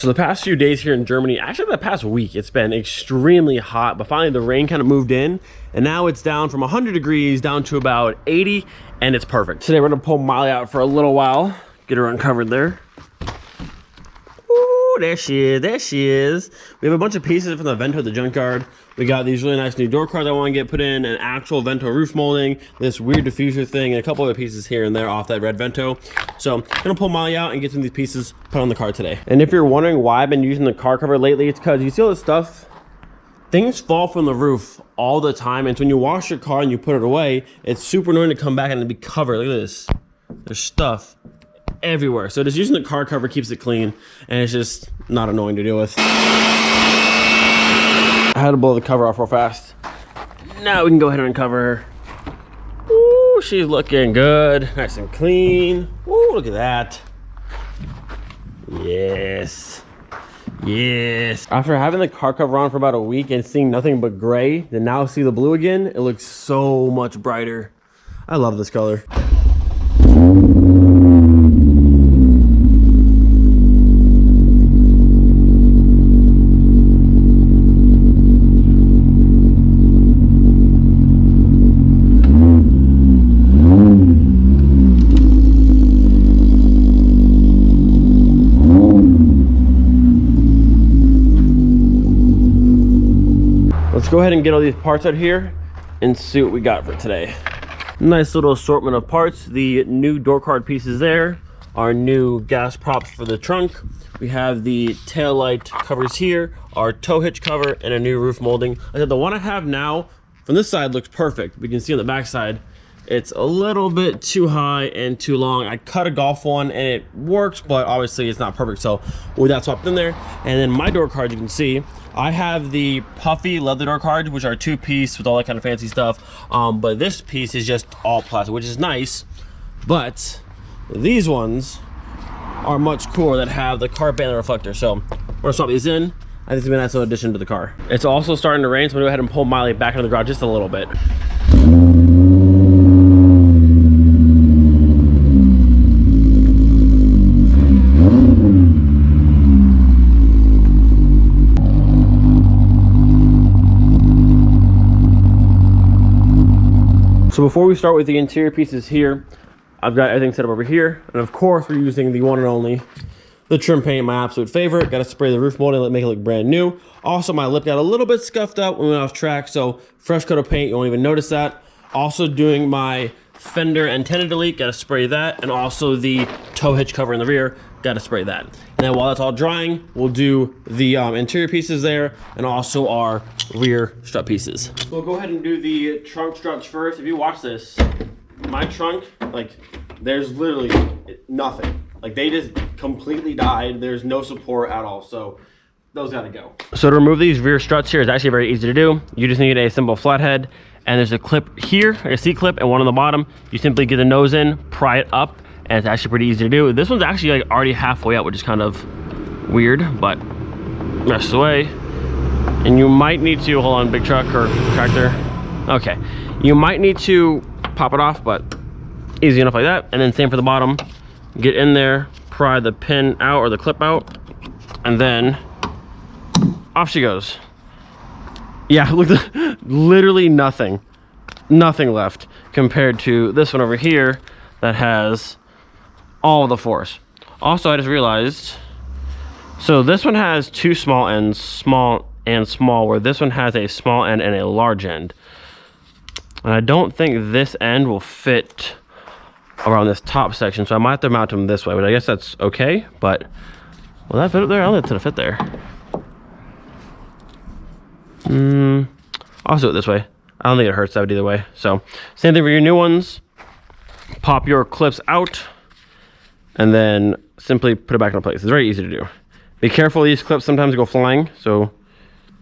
So the past few days here in Germany, actually the past week, it's been extremely hot, but finally the rain kind of moved in and now it's down from 100 degrees down to about 80 and it's perfect. Today we're gonna pull Miley out for a little while, get her uncovered there. Ooh, there she is, there she is. We have a bunch of pieces from the Vento at the Junkyard. We got these really nice new door cards I want to get put in, an actual Vento roof molding, this weird diffuser thing, and a couple other pieces here and there off that red Vento. So I'm gonna pull Miley out and get some of these pieces put on the car today. And if you're wondering why I've been using the car cover lately, it's because you see all this stuff, things fall from the roof all the time, and so when you wash your car and you put it away, it's super annoying to come back and be covered. Look at this, there's stuff everywhere. So just using the car cover keeps it clean, and it's just not annoying to deal with. I had to blow the cover off real fast. Now we can go ahead and uncover her. Ooh, she's looking good, nice and clean. Ooh, look at that. Yes, yes. After having the car cover on for about a week and seeing nothing but gray, to now see the blue again, it looks so much brighter. I love this color. Let's go ahead and get all these parts out here and see what we got for today. Nice little assortment of parts. The new door card pieces there, our new gas props for the trunk. We have the tail light covers here, our tow hitch cover, and a new roof molding. I said the one I have now from this side looks perfect. We can see on the back side, it's a little bit too high and too long. I cut a golf one and it works, but obviously it's not perfect. So with that swapped in there, and then my door cards, you can see, I have the puffy leather door cards, which are 2-piece with all that kind of fancy stuff. But this piece is just all plastic, which is nice. But these ones are much cooler that have the carpet and the reflector. So we're gonna swap these in. I think it's gonna be a nice little addition to the car. It's also starting to rain, so I'm gonna go ahead and pull Miley back into the garage just a little bit. So before we start with the interior pieces here, I've got everything set up over here. And of course, we're using the one and only, the trim paint, my absolute favorite. Got to spray the roof molding to make it look brand new. Also, my lip got a little bit scuffed up when we went off track, so fresh coat of paint, you won't even notice that. Also doing my fender antenna delete, got to spray that. And also the tow hitch cover in the rear, got to spray that. And then while that's all drying, we'll do the interior pieces there and also our rear strut pieces. We'll go ahead and do the trunk struts first. If you watch this, my trunk, like, there's literally nothing. Like, they just completely died. There's no support at all. So those gotta go. So to remove these rear struts here is actually very easy to do. You just need a simple flathead, and there's a clip here, like a C-clip, and one on the bottom. You simply get the nose in, pry it up, and it's actually pretty easy to do. This one's actually like already halfway up, which is kind of weird, but rest of the way. And you might need to, hold on, big truck or tractor. Okay, you might need to pop it off, but easy enough like that. And then same for the bottom. Get in there, pry the pin out or the clip out, and then off she goes. Yeah, look, literally nothing left compared to this one over here that has all the force. Also, I just realized, so this one has two small ends, small and small, where this one has a small end and a large end. And I don't think this end will fit around this top section, so I might have to mount them this way, but I guess that's okay. But will that fit up there? I don't think it's gonna fit there. I'll do it this way. I don't think it hurts that either way. So same thing for your new ones. Pop your clips out and then simply put it back in place. It's very easy to do. Be careful, these clips sometimes go flying, so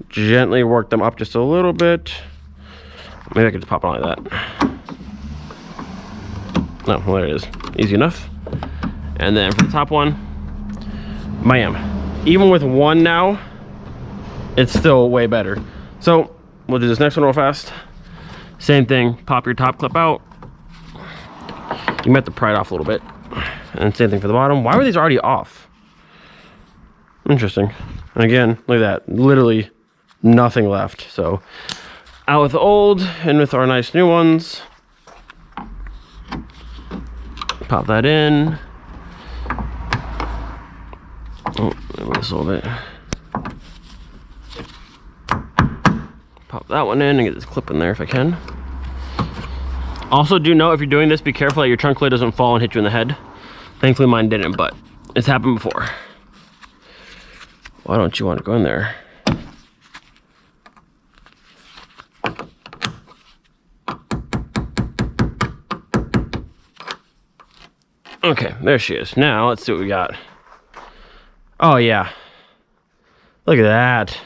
gently work them up just a little bit. Maybe I could just pop it on like that. No, well, there it is. Easy enough. And then for the top one, bam. Even with one now, it's still way better. So we'll do this next one real fast. Same thing, pop your top clip out. You might have to pry it off a little bit. And same thing for the bottom. Why were these already off? Interesting. And again, look at that. Literally nothing left. So out with the old, in with our nice new ones. Pop that in. Oh, this a little bit. Pop that one in and get this clip in there if I can. Also, do note if you're doing this, be careful that your trunk lid doesn't fall and hit you in the head. Thankfully mine didn't, but it's happened before. Why don't you want to go in there? Okay, there she is. Now let's see what we got. Oh yeah, look at that.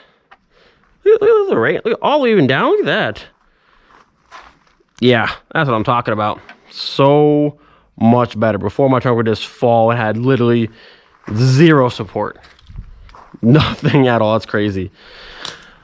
Look at the rain. Look all the way even down. Look at that. Yeah, that's what I'm talking about. So much better. Before, my trunk would just fall and had literally zero support. Nothing at all. It's crazy.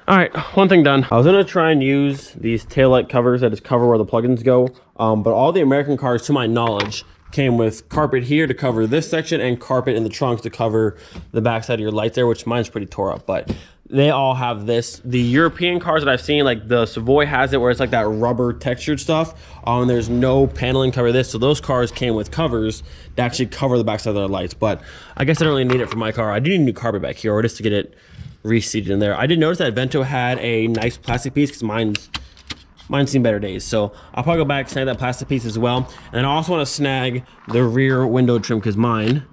All right, one thing done. I was gonna try and use these taillight covers that just cover where the plugins go, but all the American cars, to my knowledge, came with carpet here to cover this section and carpet in the trunks to cover the backside of your lights there, which mine's pretty tore up, but they all have this. The European cars that I've seen, like the Savoy has it where it's like that rubber textured stuff, and there's no paneling cover this, so those cars came with covers to actually cover the backside of their lights, but I guess I don't really need it for my car. I do need a new carpet back here, or just to get it reseated in there. I did notice that Vento had a nice plastic piece because mine's seen better days, so I'll probably go back, snag that plastic piece as well. And I also want to snag the rear window trim because mine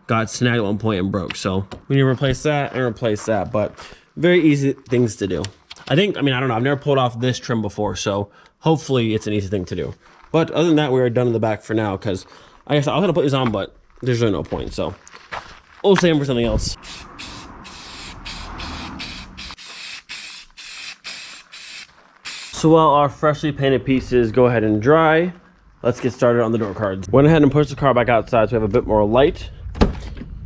got snagged at one point and broke, so we need to replace that and replace that. But very easy things to do. I don't know, I've never pulled off this trim before, so hopefully it's an easy thing to do. But other than that, we are done in the back for now, because I guess I was gonna put these on, but there's really no point, so we'll save them for something else. So while our freshly painted pieces go ahead and dry, let's get started on the door cards. Went ahead and pushed the car back outside so we have a bit more light.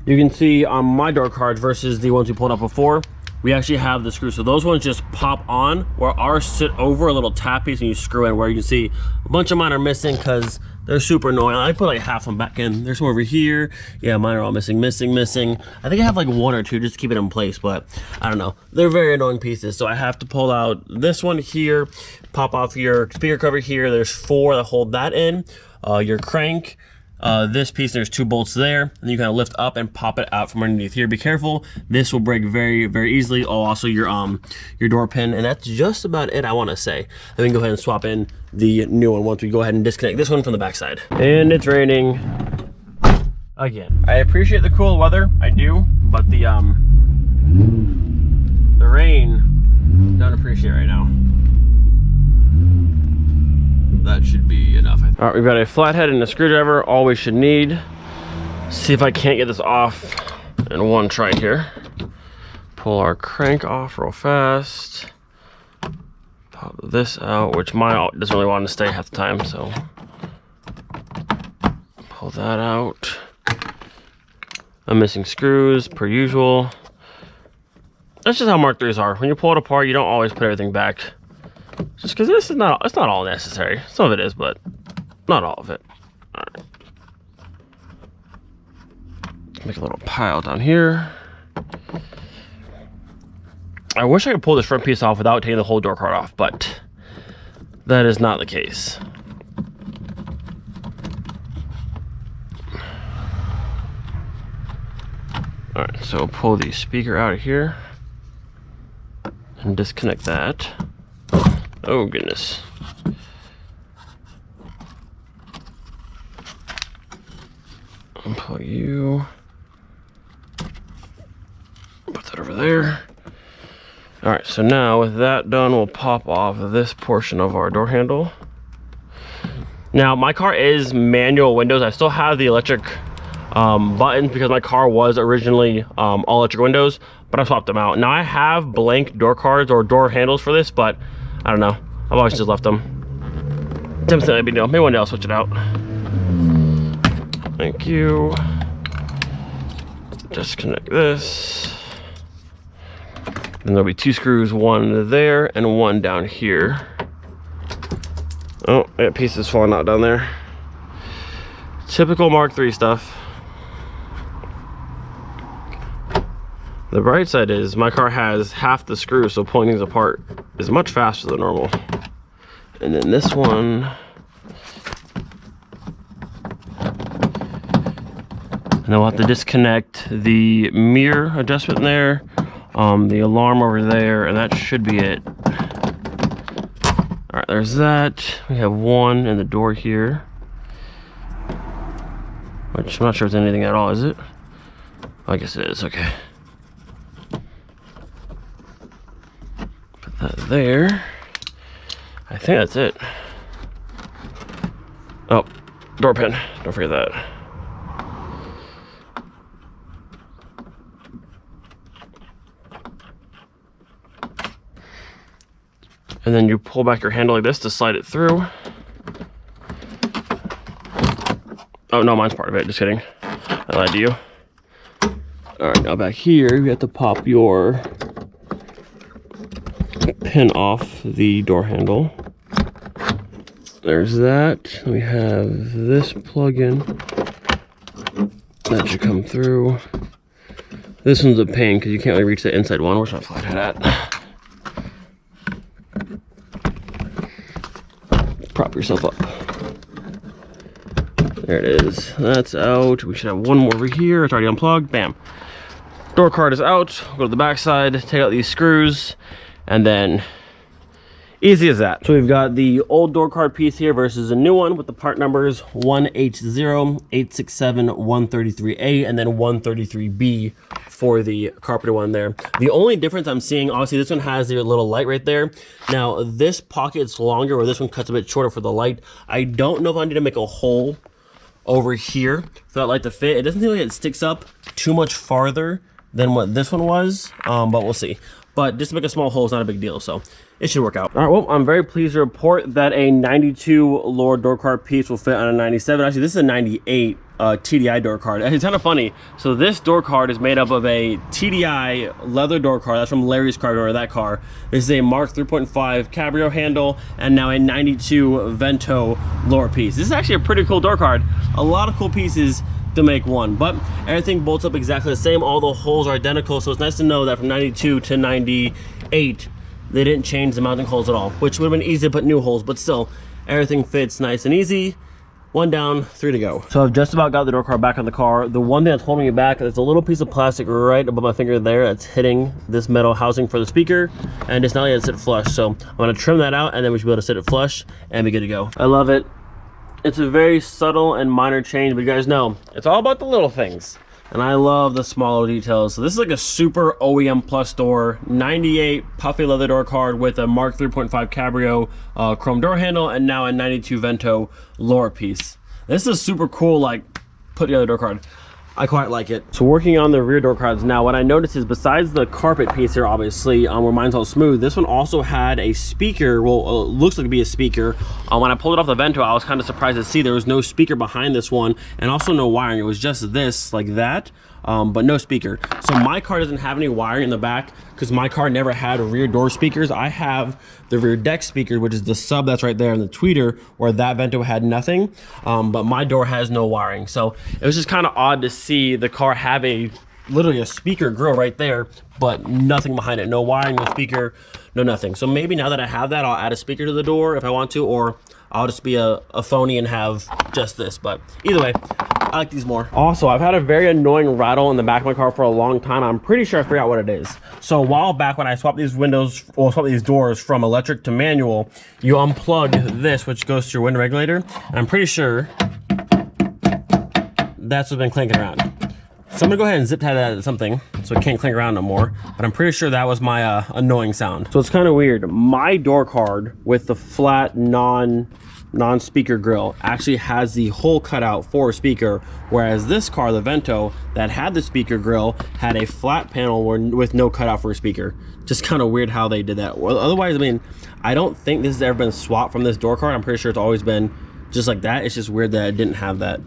You can see on my door cards versus the ones we pulled up before, we actually have the screws. So those ones just pop on, where ours sit over a little tap piece and you screw in, where you can see a bunch of mine are missing because they're super annoying. I put like half of them back in. There's some over here. Yeah, mine are all missing. I think I have like one or two just to keep it in place, but I don't know. They're very annoying pieces. So I have to pull out this one here, pop off your speaker cover here. There's 4 that hold that in. Your crank, this piece, there's 2 bolts there, and you kind of lift up and pop it out from underneath here. Be careful, this will break very, very easily. Oh, also your door pin, and that's just about it, I want to say. Then we can go ahead and swap in the new one once we go ahead and disconnect this one from the backside. And it's raining again. I appreciate the cool weather, I do, but the rain, don't appreciate right now. That should be enough. All right, we've got a flathead and a screwdriver, all we should need. See if I can't get this off in one try here. Pull our crank off real fast. Pop this out, which mine doesn't really want to stay half the time, so pull that out. I'm missing screws per usual. That's just how Mark IIIs are. When you pull it apart, you don't always put everything back. Just because it's not all necessary. Some of it is, but not all of it. All right. Let's make a little pile down here. I wish I could pull this front piece off without taking the whole door card off, but that is not the case. All right, so pull the speaker out of here and disconnect that. Oh goodness. Unplug you. Put that over there. All right, so now with that done, we'll pop off this portion of our door handle. Now my car is manual windows. I still have the electric buttons because my car was originally all electric windows, but I swapped them out. Now I have blank door cards or door handles for this, but I don't know. I've always just left them. Doesn't seem like a big deal. Maybe one day I'll switch it out. Thank you. Disconnect this. And there'll be 2 screws, one there and one down here. Oh, I got pieces falling out down there. Typical Mark III stuff. The bright side is my car has half the screws, so pulling things apart is much faster than normal. And then this one, and then we'll have to disconnect the mirror adjustment there, the alarm over there, and that should be it. All right, there's that. We have one in the door here, which I'm not sure if it's anything at all, is it? I guess it is, okay. Put that there. I think that's it. Oh, door pin, don't forget that. And then you pull back your handle like this to slide it through. Oh no, mine's part of it, just kidding. I lied to you. All right, now back here, you have to pop your pin off the door handle. There's that. We have this plug-in. That should come through. This one's a pain because you can't really reach the inside one. Where's my flat hat at? Prop yourself up. There it is. That's out. We should have one more over here. It's already unplugged. Bam. Door card is out. Go to the back side, take out these screws, and then easy as that. So we've got the old door card piece here versus a new one with the part numbers 1H0, 867, 133A, and then 133B for the carpeted one there. The only difference I'm seeing, obviously this one has your little light right there. Now this pocket's longer, or this one cuts a bit shorter for the light. I don't know if I need to make a hole over here for that light to fit. It doesn't seem like it sticks up too much farther than what this one was, but we'll see. But just to make a small hole is not a big deal, so it should work out. All right, well, I'm very pleased to report that a 92 lower door card piece will fit on a 97. Actually, this is a 98 TDI door card. It's kind of funny. So this door card is made up of a TDI leather door card. That's from Larry's car, or that car. This is a Mark 3.5 Cabrio handle, and now a 92 Vento lower piece. This is actually a pretty cool door card. A lot of cool pieces to make one, but everything bolts up exactly the same. All the holes are identical, so it's nice to know that from 92 to 98 they didn't change the mounting holes at all, which would have been easy to put new holes, but still everything fits nice and easy. One down, 3 to go. So I've just about got the door card back on the car. The one thing that's holding me back is a little piece of plastic right above my finger there that's hitting this metal housing for the speaker, and it's not letting it sit flush. So I'm gonna trim that out, and then we should be able to sit it flush and be good to go. I love it. It's a very subtle and minor change, but you guys know it's all about the little things, and I love the smaller details. So this is like a super OEM plus door, 98 puffy leather door card with a Mark 3.5 Cabrio chrome door handle, and now a 92 Vento lower piece. This is super cool, like put together door card. I quite like it. So working on the rear door cards now, what I noticed is besides the carpet piece here, obviously, where mine's all smooth, this one also had a speaker. Well, it looks like it'd be a speaker. When I pulled it off the Vento, I was kind of surprised to see there was no speaker behind this one, and also no wiring. It was just this, like that, but no speaker. So my car doesn't have any wiring in the back because my car never had rear door speakers. I have the rear deck speaker, which is the sub that's right there in the tweeter, where that Vento had nothing, but my door has no wiring. So it was just kind of odd to see the car have literally a speaker grill right there, but nothing behind it. No wiring, no speaker, no nothing. So maybe now that I have that, I'll add a speaker to the door if I want to, or I'll just be a phony and have just this. But either way, I like these more. Also, I've had a very annoying rattle in the back of my car for a long time. I'm pretty sure I figured out what it is. So a while back when I swapped these swapped these doors from electric to manual, you unplug this, which goes to your window regulator. And I'm pretty sure that's what's been clanking around. So I'm gonna go ahead and zip tie that to something so it can't clink around no more, but I'm pretty sure that was my annoying sound. So it's kind of weird. My door card with the flat non-speaker grill actually has the hole cut out for a speaker, whereas this car, the Vento, that had the speaker grill, had a flat panel with no cutout for a speaker. Just kind of weird how they did that. Well, otherwise, I mean, I don't think this has ever been swapped from this door card. I'm pretty sure it's always been just like that. It's just weird that I didn't have that.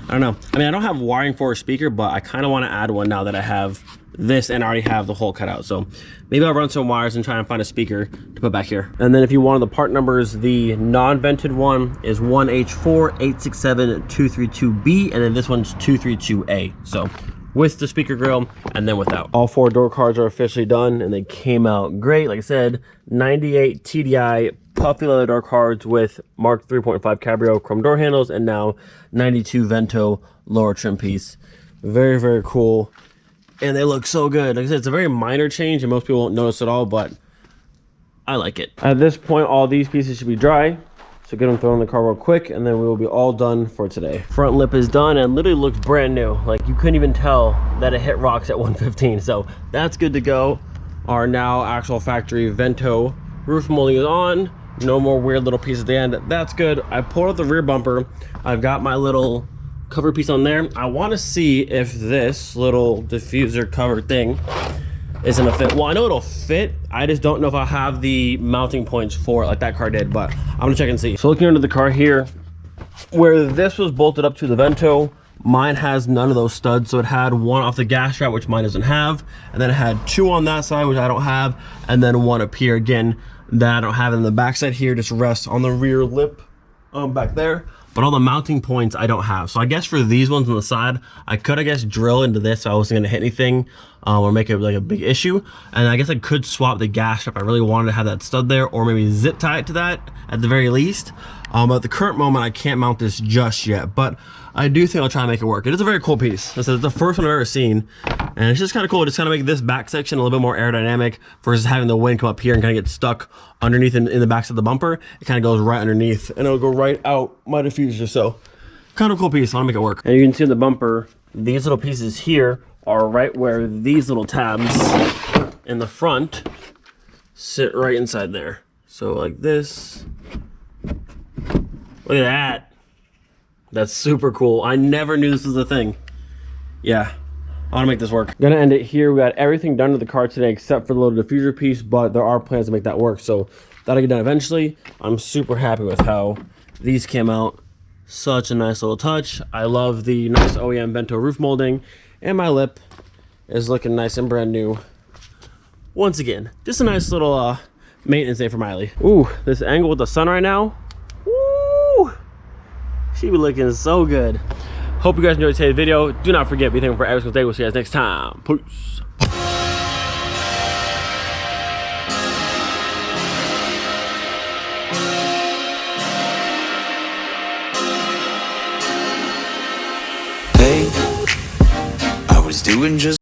I don't know. I mean, I don't have wiring for a speaker, but I kind of want to add one now that I have this and I already have the hole cut out. So maybe I'll run some wires and try and find a speaker to put back here. And then if you wanted the part numbers, the non-vented one is 1H4, 867, 232B, and then this one's 232A. So with the speaker grill and then without. All 4 door cards are officially done and they came out great. Like I said, 98 TDI puffy leather door cards with Mark 3.5 Cabrio chrome door handles, and now 92 Vento lower trim piece. Very, very cool. And they look so good. Like I said, it's a very minor change and most people won't notice at all, but I like it. At this point, all these pieces should be dry. So get them thrown in the car real quick and then we will be all done for today. Front lip is done and literally looks brand new. Like you couldn't even tell that it hit rocks at 115. So that's good to go. Our now actual factory Vento roof molding is on. No more weird little pieces at the end. That's good. I pulled out the rear bumper. I've got my little cover piece on there. I want to see if this little diffuser cover thing is gonna fit. Well, I know it'll fit. I just don't know if I have the mounting points for it like that car did, but I'm gonna check and see. So looking under the car here, where this was bolted up to the Vento, mine has none of those studs. So it had one off the gas strap, which mine doesn't have, and then it had 2 on that side, which I don't have, and then 1 up here again that I don't have. And the back side here just rests on the rear lip back there. But all the mounting points I don't have. So I guess for these ones on the side, I could, I guess, drill into this so I wasn't gonna hit anything or make it like a big issue. And I guess I could swap the gas strap. I really wanted to have that stud there, or maybe zip tie it to that at the very least. But at the current moment, I can't mount this just yet. But I do think I'll try and make it work. It is a very cool piece. It's the first one I've ever seen. And it's just kind of cool. Just kind of make this back section a little bit more aerodynamic versus having the wind come up here and kind of get stuck underneath in the backs of the bumper. It kind of goes right underneath and it'll go right out my diffuser. So kind of cool piece. I want to make it work. And you can see in the bumper, these little pieces here are right where these little tabs in the front sit right inside there. So like this. Look at that. That's super cool. I never knew this was a thing. Yeah, I want to make this work. Gonna end it here. We got everything done to the car today except for the little diffuser piece, but there are plans to make that work. So that'll get done eventually. I'm super happy with how these came out. Such a nice little touch. I love the nice OEM Vento roof molding, and my lip is looking nice and brand new. Once again, just a nice little maintenance day for Miley. Ooh, this angle with the sun right now. She be looking so good. Hope you guys enjoyed today's video. Do not forget, be thankful for every single day. We'll see you guys next time. Peace. Hey, I was doing just